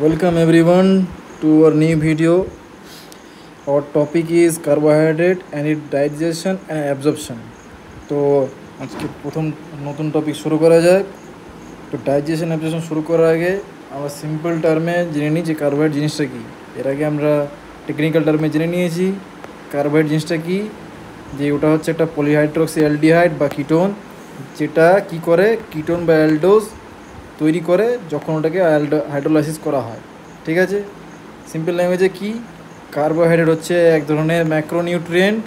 Welcome everyone to our new video. Our topic is carbohydrate and its digestion and absorption. তো আজকে প্রথম নতুন topic শুরু করা যাক। তো ডাইজেশন অ্যাবজর্পশন শুরু করার আগে আমরা সিম্পল টার্মে জেনে নিই যে কার্বোহাইড্রেট জিনিসটা কী। এর আগে আমরা টেকনিক্যাল টার্মে জেনে নিয়েছি কার্বোহাইড্রেট জিনিসটা কী, যে ওটা হচ্ছে একটা পলিহাইড্রক্সি অ্যালডিহাইড বা কিটোন, যেটা কি করে কিটোন বা অ্যালডোজ তৈরি করে যখন ওটাকে হাইড্রোলাইসিস করা হয়। ঠিক আছে, সিম্পল ল্যাঙ্গুয়েজে কি, কার্বোহাইড্রেট হচ্ছে এক ধরনের ম্যাক্রোনিউট্রিয়েন্ট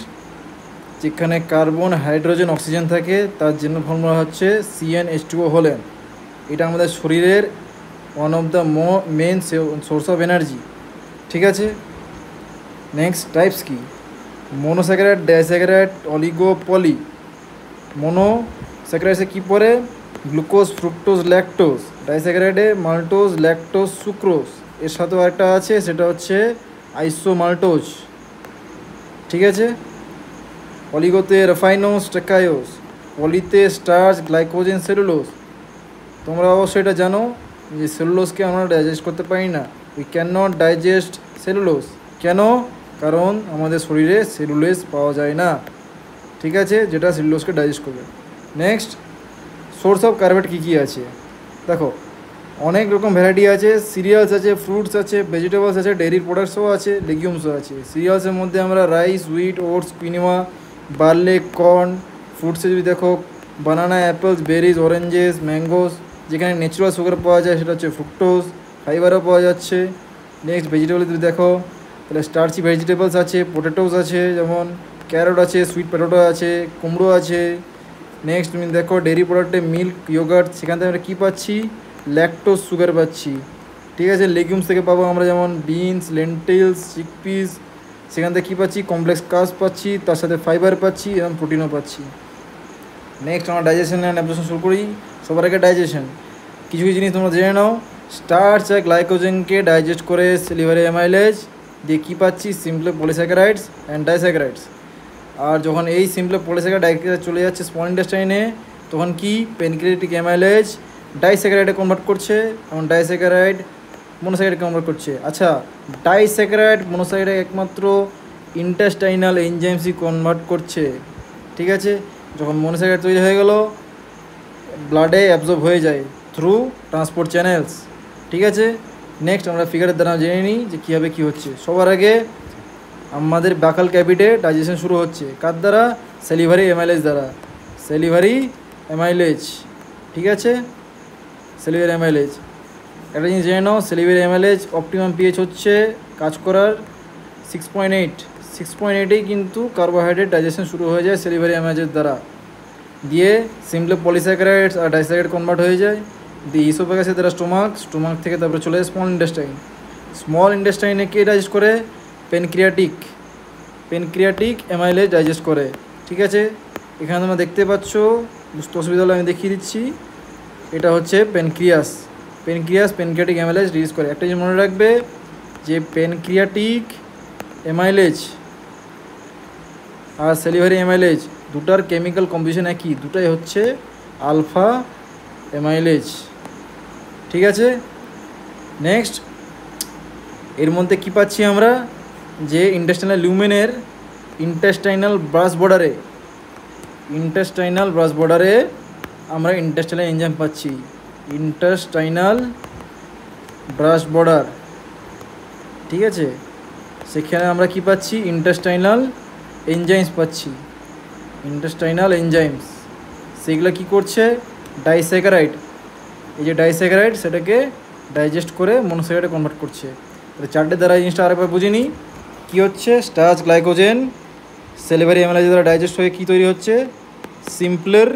যেখানে কার্বন, হাইড্রোজেন, অক্সিজেন থাকে। তার জন্য ফর্মুলা হচ্ছে CnH2O হলেন। এটা আমাদের শরীরের one of the main source of energy. ঠিক আছে, নেক্সট টাইপস কি, মোনোস্যাকারাইড, ডাইস্যাকারাইড, অলিগো, পলি। মোনোস্যাকারাইডে কী পড়ে, গ্লুকোজ, ফ্রুক্টোজ, ল্যাকটোজ। ডাইস্যাকারাইডে মাল্টোজ, ল্যাকটোজ, সুক্রোজ। এর সাথেও একটা আছে, সেটা হচ্ছে আইসোমাল্টোজ। ঠিক আছে, অলিগোতে রেফাইনোজ, টেকায়োজ। পলিতে স্টার্চ, গ্লাইকোজেন, সেলুলোজ। তোমরা অবশ্যই এটা জানো যে সেলুলোজকে আমরা ডাইজেস্ট করতে পারি না। We can not digest cellulose. কেন? কারণ আমাদের শরীরে সেলুলোজ পাওয়া যায় না। ঠিক আছে, যেটা সেলুলোজকে ডাইজেস্ট করবে। নেক্সট, সোর্স অফ কার্বোহাইড্রেট কী কী আছে দেখো, অনেক রকম ভ্যারাইটি আছে। সিরিয়ালস আছে, ফ্রুটস আছে, ভেজিটেবলস আছে, ডেয়ারি প্রোডাক্টসও আছে, লেগিউমসও আছে। সিরিয়ালসের মধ্যে আমরা rice, wheat, oats, quinoa, barley, corn. ফ্রুটসে যদি দেখো banana, apples, berries, oranges, mangoes. যেখানে ন্যাচুরাল সুগার পাওয়া যায় সেটা হচ্ছে ফ্রুক্টোজ, ফাইবারও পাওয়া যাচ্ছে। নেক্সট, ভেজিটেবল যদি দেখো তাহলে স্টার্চি ভেজিটেবলস আছে, পোটেটোস আছে, যেমন ক্যারট আছে, সুইট পটেটো আছে, কুমড়ো আছে। নেক্সট তুমি দেখো ডেয়ারি প্রোডাক্টে মিল্ক, ইয়োগার্ট, সেখান থেকে আমরা কী পাচ্ছি, ল্যাকটোজ সুগার পাচ্ছি। ঠিক আছে, লেগুমস থেকে পাবো আমরা যেমন বিনস, লেন্টিলস, চিকপিস। সেখান থেকে কী পাচ্ছি, কমপ্লেক্স কার্বস পাচ্ছি, তার সাথে ফাইবার পাচ্ছি এবং প্রোটিনও পাচ্ছি। নেক্সট আমরা ডাইজেশন অ্যান্ড অ্যাবজর্পশন শুরু করি। সবার আগে ডাইজেশন, কিছু কিছু জিনিস তোমরা জেনে নাও। স্টার্চ আর গ্লাইকোজেনকে ডাইজেস্ট করে সেলিভারি অ্যামাইলেজ দিয়ে কী পাচ্ছি, সিম্পল পলিস্যাকারাইডস অ্যান্ড ডাইস্যাকারাইডস। আর যখন এই সিম্পল পলিস্যাকারাইড ডাইস্যাকারাইড চলে যাচ্ছে স্মল ইন্টেস্টাইনে, তখন কি প্যানক্রিয়াটিক অ্যামাইলেজ ডাইস্যাকারাইডে কনভার্ট করছে এবং ডাইস্যাকারাইড মনোস্যাকারাইডে কনভার্ট করছে। আচ্ছা, ডাইস্যাকারাইড মনোস্যাকারাইড একমাত্র ইন্টেস্টাইনাল এনজাইমসই কনভার্ট করছে। ঠিক আছে, যখন মনোস্যাকারাইড তৈরি হয়ে গেল ব্লাডে অ্যাবজর্ব হয়ে যায় থ্রু ট্রান্সপোর্ট চ্যানেলস। ঠিক আছে, নেক্সট আমরা ফিগারের দ্বারা জেনে নিই যে কীভাবে কী হচ্ছে। সবার আগে আমাদের বাকাল ক্যাভিটে ডাইজেশন শুরু হচ্ছে কার দ্বারা, সেলিভারি অ্যামাইলেজ দ্বারা। সেলিভারি অ্যামাইলেজ, ঠিক আছে, সেলিভারি অ্যামাইলেজ। একটা জিনিস জেনে নাও, সেলিভারি অ্যামাইলেজ অপটিমাম পিএইচ হচ্ছে কাজ করার 6.8। 6.8এই কিন্তু কার্বোহাইড্রেট ডাইজেশন শুরু হয়ে যায় সেলিভারি অ্যামাইলেজের দ্বারা। দিয়ে সিম্পল পলিস্যাকারাইডস আর ডাইস্যাকারাইড কনভার্ট হয়ে যায়, দিয়ে ইসোফেগাসের দ্বারা স্টোমাক থেকে তারপরে চলে যায় স্মল ইন্টেস্টাইন। স্মল ইন্টেস্টাইনে কে ডাইজেস্ট করে, প্যানক্রিয়াটিক অ্যামাইলেজ ডাইজেস্ট করে। ঠিক আছে, এখানে তোমরা দেখতে পাচ্ছ, বুঝতে অসুবিধা হলে আমি দেখিয়ে দিচ্ছি। এটা হচ্ছে প্যানক্রিয়াটিক অ্যামাইলেজ রিলিজ করে। একটা জিনিস মনে রাখবে যে প্যানক্রিয়াটিক অ্যামাইলেজ আর সেলিভারি অ্যামাইলেজ দুটার কেমিক্যাল কম্বিনেশন একই, দুটাই হচ্ছে আলফা অ্যামাইলেজ। ঠিক আছে, নেক্সট এর মধ্যে কী পাচ্ছি আমরা, যে ইন্টেস্টাইনাল লিউমেনের ইন্টেস্টাইনাল ব্রাশ বর্ডারে আমরা ইন্টেস্টাইনাল এনজাইম পাচ্ছি। ইন্টেস্টাইনাল ব্রাশ বর্ডার, ঠিক আছে, সেখানে আমরা কি পাচ্ছি, ইন্টেস্টাইনাল এনজাইমস পাচ্ছি। ইন্টেস্টাইনাল এনজাইমস সেগুলো কী করছে, ডাইস্যাকারাইড, এই যে ডাইস্যাকারাইড সেটাকে ডাইজেস্ট করে মনোস্যাকারাইডে কনভার্ট করছে। চারটে দ্বারা এই জিনিসটা আরেকবার বুঝে নিই কী হচ্ছে। স্টার্চ, গ্লাইকোজেন, সেলিভারি অ্যামাইলেজ দ্বারা ডাইজেস্ট হয়ে কী তৈরি হচ্ছে, সিম্পলের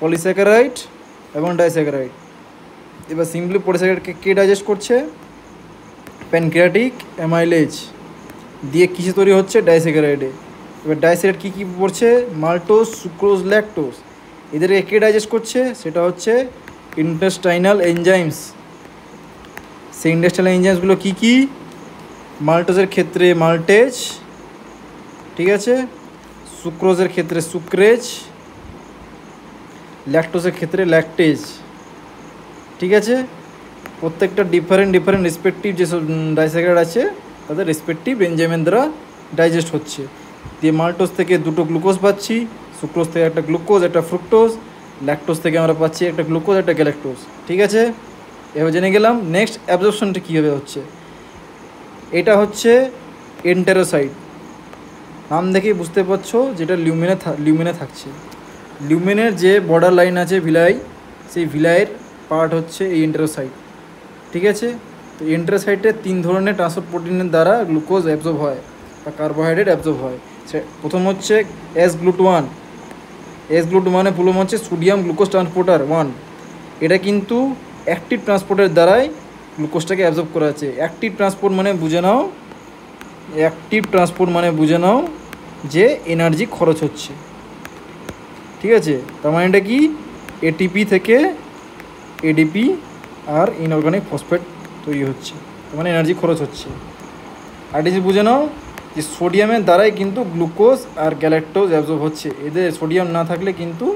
পলিস্যাকারাইড এবং ডাইস্যাকারাইড। এবার সিম্পলি পলিস্যাকারাইডকে কে ডাইজেস্ট করছে, প্যানক্রিয়াটিক অ্যামাইলেজ দিয়ে কিসে তৈরি হচ্ছে, ডাইস্যাকারাইডে। এবার ডাইস্যাকারাইড কী কী পড়ছে, মাল্টোজ, সুক্রোজ, ল্যাকটোজ। এদেরকে কে ডাইজেস্ট করছে, সেটা হচ্ছে ইন্টেস্টাইনাল এনজাইমস। সেই ইন্টেস্টাইনাল এনজাইমসগুলো কী কী, মাল্টোজের ক্ষেত্রে মাল্টেজ, ঠিক আছে, সুক্রোজের ক্ষেত্রে সুক্রেজ, ল্যাকটোজের ক্ষেত্রে ল্যাকটেজ। ঠিক আছে, প্রত্যেকটা ডিফারেন্ট রেসপেক্টিভ যেসব ডাইস্যাকারাইড আছে তাদের রেসপেক্টিভ এনজাইমের দ্বারা ডাইজেস্ট হচ্ছে। দিয়ে মাল্টোজ থেকে দুটো গ্লুকোজ পাচ্ছি, সুক্রোজ থেকে একটা গ্লুকোজ একটা ফ্রুক্টোজ, ল্যাকটোজ থেকে আমরা পাচ্ছি একটা গ্লুকোজ একটা গ্যালাক্টোজ। ঠিক আছে, এবার জেনে গেলাম নেক্সট অ্যাবজর্পশনটা কীভাবে হচ্ছে। এটা হচ্ছে এন্টেরোসাইট, নাম দেখেই বুঝতে পারছো যেটা লিউমেনে থাকছে। লিউমেনের যে বর্ডার লাইন আছে ভিলাই, সেই ভিলাইয়ের পার্ট হচ্ছে এই এন্টেরোসাইট। ঠিক আছে, তো এন্টেরোসাইটে 3 ধরনের ট্রান্সপোর্ট প্রোটিনের দ্বারা গ্লুকোজ অ্যাবজর্ব হয় বা কার্বোহাইড্রেট অ্যাবজর্ব হয়। প্রথম হচ্ছে S-GLUT1। S-GLUT1 মানে পুরো হচ্ছে সোডিয়াম গ্লুকোজ ট্রান্সপোর্টার 1। এটা কিন্তু অ্যাক্টিভ ট্রান্সপোর্টের দ্বারাই গ্লুকোজটাকে অ্যাবজর্ব করা আছে। অ্যাক্টিভ ট্রান্সপোর্ট মানে বুঝে নাও যে এনার্জি খরচ হচ্ছে। ঠিক আছে, তার মানে এটা কি এটিপি থেকে এডিপি আর ইনঅর্গানিক ফসফেট তৈরি হচ্ছে, তার মানে এনার্জি খরচ হচ্ছে। আর এটা বুঝে নাও যে সোডিয়ামের দ্বারাই কিন্তু গ্লুকোজ আর গ্যালাক্টোজ অ্যাবজর্ব হচ্ছে। এদের সোডিয়াম না থাকলে কিন্তু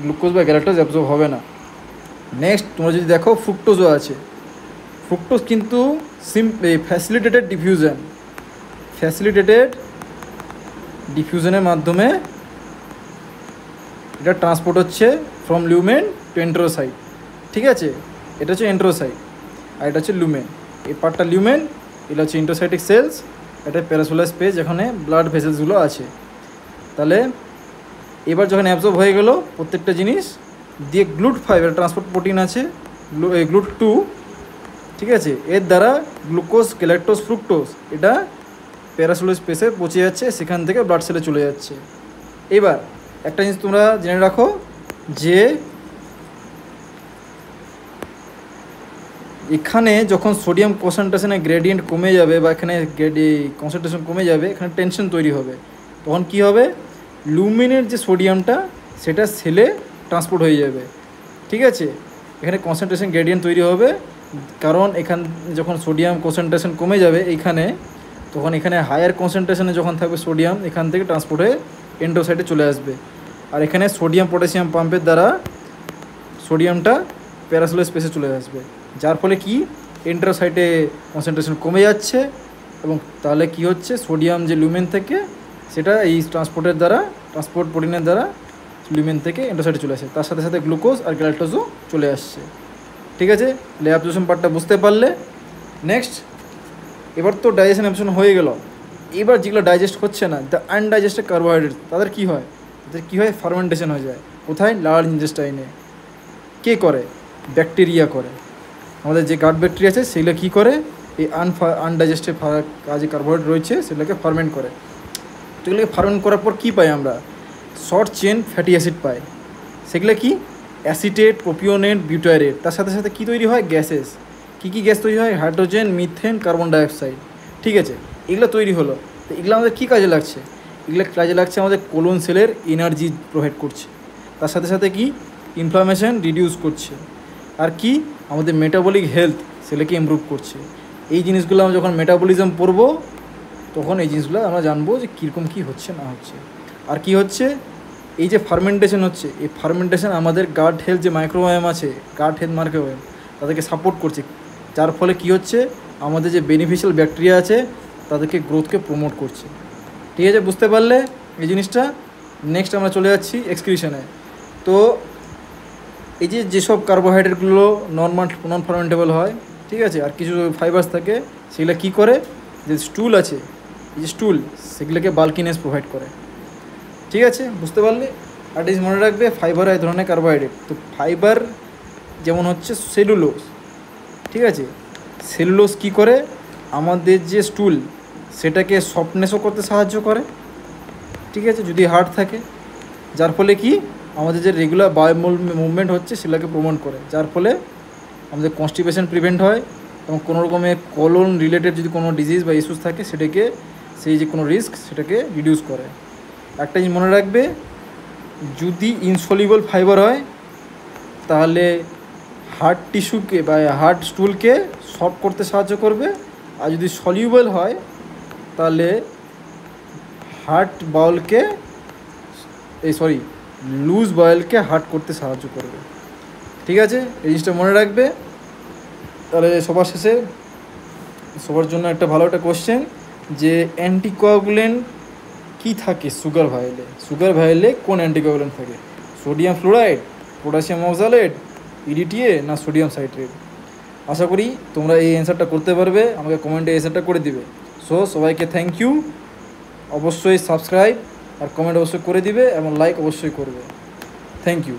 গ্লুকোজ বা গ্যালাক্টোজ অ্যাবজর্ব হবে না। নেক্সট তোমরা যদি দেখো ফ্রুক্টোজও আছে। ফ্রুক্টোজ কিন্তু ফ্যাসিলিটেটেড ডিফিউশনের মাধ্যমে এটা ট্রান্সপোর্ট হচ্ছে ফ্রম লিউমেন টু এন্টেরোসাইট। ঠিক আছে, এটা হচ্ছে এন্টেরোসাইট আর এটা হচ্ছে লুমেন। এই পার্টটা লিউমেন, এটা হচ্ছে ইন্টারসাইটিক সেলস, এটা প্যারাসোলার স্পেস যেখানে ব্লাড ভেসেলসগুলো আছে। তাহলে এবার যখন অ্যাবজর্ব হয়ে গেল প্রত্যেকটা জিনিস দিয়ে GLUT5 এটা ট্রান্সপোর্ট প্রোটিন আছে, GLUT2। ঠিক আছে, এর দ্বারা গ্লুকোজ গ্যালাক্টোজ ফ্রুক্টোজ এটা প্যারাসোলার স্পেসে পৌঁছে যাচ্ছে, সেখান থেকে ব্লাড সেলে চলে যাচ্ছে। এবার একটা জিনিস তোমরা জেনে রাখো যে এখানে যখন সোডিয়াম কনসেন্ট্রেশনের গ্রেডিয়েন্ট কমে যাবে বা এখানে কনসেন্ট্রেশন কমে যাবে, এখানে টেনশন তৈরি হবে। তখন কি হবে, লুমিনের যে সোডিয়ামটা সেটা সেলে ট্রান্সপোর্ট হয়ে যাবে। ঠিক আছে, এখানে কনসেন্ট্রেশন গ্রেডিয়েন্ট তৈরি হবে, কারণ যখন সোডিয়াম কনসেন্ট্রেশন কমে যাবে এইখানে, তখন এখানে হায়ার কনসেন্ট্রেশনে যখন থাকবে সোডিয়াম এখান থেকে ট্রান্সপোর্ট হয়ে এন্ডোসাইটে চলে আসবে। আর এখানে সোডিয়াম পটাশিয়াম পাম্পের দ্বারা সোডিয়ামটা প্যারাসোলার স্পেসে চলে আসবে, যার ফলে কি এন্টেরোসাইটে কনসেন্ট্রেশন কমে যাচ্ছে। এবং তাহলে কি হচ্ছে, সোডিয়াম যে লুমেন থেকে সেটা এই ট্রান্সপোর্ট প্রোটিনের দ্বারা লুমেন থেকে এন্টেরোসাইটে চলে আসে, তার সাথে সাথে গ্লুকোজ আর গ্যালাক্টোজও চলে আসছে। ঠিক আছে, অ্যাবজর্পশন পার্টটা বুঝতে পারলে। নেক্সট, এবার তো ডাইজেশন অ্যাবজর্পশন হয়ে গেল। এবার যেগুলো ডাইজেস্ট হচ্ছে না, দ্য আনডাইজেস্টেড কার্বোহাইড্রেট, তাদের কী হয়, ফার্মেন্টেশন হয়ে যায়। কোথায়, লার্জ ইন্টেস্টাইনে। কে করে, ব্যাকটেরিয়া করে। আমাদের যে গাট ব্যাকটেরিয়া আছে সেগুলো কী করে, এই আনডাইজেস্টেড যে কার্বোহাইড্রেট রয়েছে সেগুলোকে ফার্মেন্ট করে। সেগুলোকে ফার্মেন্ট করার পর কী পাই আমরা, শর্ট চেন ফ্যাটি অ্যাসিড পাই। সেগুলো কি, অ্যাসিটেট, প্রোপিওনেট, বিউটাইরেট। তার সাথে সাথে কী তৈরি হয়, গ্যাসেস। কী গ্যাস তৈরি হয়, হাইড্রোজেন, মিথেন, কার্বন ডাইঅক্সাইড। ঠিক আছে, এগুলো তৈরি হলো। তো এগুলো আমাদের কী কাজে লাগছে, এগুলো কাজে লাগছে আমাদের কোলন সেলের এনার্জি প্রোভাইড করছে। তার সাথে সাথে কি, ইনফ্লামেশন রিডিউস করছে। আর কি, আমাদের মেটাবলিক হেলথ সেগুলোকে ইমপ্রুভ করছে। এই জিনিসগুলো আমরা যখন মেটাবলিজম পড়বো তখন এই জিনিসগুলো আমরা জানবো যে কীরকম কী হচ্ছে না হচ্ছে। আর কি হচ্ছে, এই যে ফার্মেন্টেশন হচ্ছে, এই ফার্মেন্টেশন আমাদের গাট হেলথ যে মাইক্রোবায়োম আছে, গাট হেলথ মাইক্রোবায়োম, তাদেরকে সাপোর্ট করছে। যার ফলে কি হচ্ছে, আমাদের যে বেনিফিশিয়াল ব্যাকটেরিয়া আছে তাদেরকে গ্রোথকে প্রমোট করছে। ঠিক আছে, বুঝতে পারলে এই জিনিসটা। নেক্সট আমরা চলে যাচ্ছি এক্সক্রিশনে। তো এই যেসব কার্বোহাইড্রেটগুলো নন ফার্মেন্টেবল হয়, ঠিক আছে, আর কিছু ফাইবার্স থাকে, সেগুলো কী করে, যে স্টুল আছে, এই যে স্টুল, সেগুলোকে বাল্কিনেস প্রোভাইড করে। ঠিক আছে, বুঝতে পারলে। আর জিনিস মনে রাখবে, ফাইবার এক ধরনের কার্বোহাইড্রেট। তো ফাইবার যেমন হচ্ছে সেলুলোজ। ঠিক আছে, সেলুলোজ কী করে, আমাদের যে স্টুল সেটাকে সফটনেসও করতে সাহায্য করে। ঠিক আছে, যদি হার্ড থাকে, যার ফলে কি আমাদের যে রেগুলার বায়ো মুভমেন্ট হচ্ছে সেগুলোকে প্রমোট করে, যার ফলে আমাদের কনস্টিপেশন প্রিভেন্ট হয় এবং কোনো রকমের কোলন রিলেটেড যদি কোনো ডিজিজ বা ইস্যুস থাকে সেটাকে, সেই যে কোনো রিস্ক সেটাকে রিডিউস করে। একটা জিনিস মনে রাখবে, যদি ইনসলিউবল ফাইবার হয় তাহলে হার্ট টিস্যুকে বা হার্ট স্টুলকে সফট করতে সাহায্য করবে, আর যদি সলিউবল হয় তাহলে লুজ বয়েলকে হার্ট করতে সাহায্য করবে। ঠিক আছে, এই জিনিসটা মনে রাখবে। তাহলে সবার শেষে সবার জন্য একটা ভালো একটা কোশ্চেন, যে অ্যান্টিকোয়াগুলেন্ট কী থাকে সুগার ভাইলে কোন অ্যান্টিকোয়াগুলেন্ট থাকে? Sodium fluoride, potassium oxalate, EDTA না সোডিয়াম সাইট্রেট? আশা করি তোমরা এই অ্যান্সারটা করতে পারবে, আমাকে কমেন্টে অ্যান্সারটা করে দিবে। সো সবাইকে থ্যাংক ইউ, অবশ্যই সাবস্ক্রাইব আর কমেন্ট অবশ্যই করে দিবে এবং লাইক অবশ্যই করবে। Thank you.